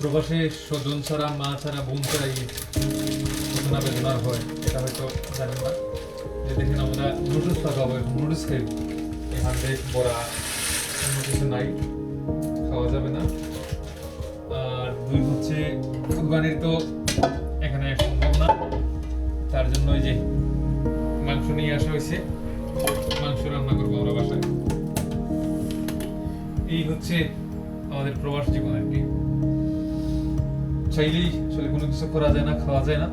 প্রবাসে স্বজন ছাড়া, মা ছাড়া, বোন ছাড়া এই ঘটনা বেদনার হয়, এটা হয়তো জানেন না। যে দেখেন আমরা নুডলস খাবো, নুডলস খাই, এই হান্ডে বড়া অন্য কিছু নাই, খাওয়া যাবে না। আর দুই হচ্ছে কুরবানির তো এখানে সম্ভব না, তার জন্য ওই যে মাংস নিয়ে আসা হয়েছে, মাংস রান্না করবো আমরা বাসায়। এই হচ্ছে আমাদের প্রবাস জীবন আর কি। চাইলেই আসলে কোনো কিছু করা যায় না, খাওয়া যায় না।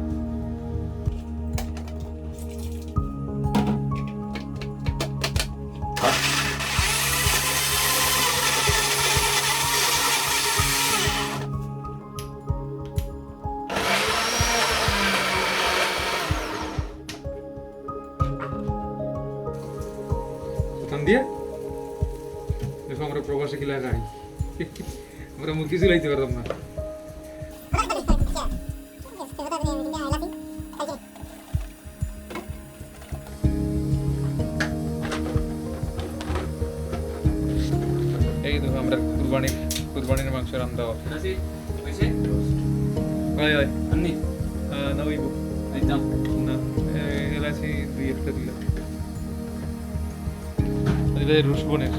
দিয়ে দেখো আমরা প্রবাসে কি লাগাই, আমরা মুরগি চুলাইতে পারতাম না। এই দেখো আমরা কুরবানির মাংস রান্না না ওই না এলাচি দুই একটা দিলাম রসুনের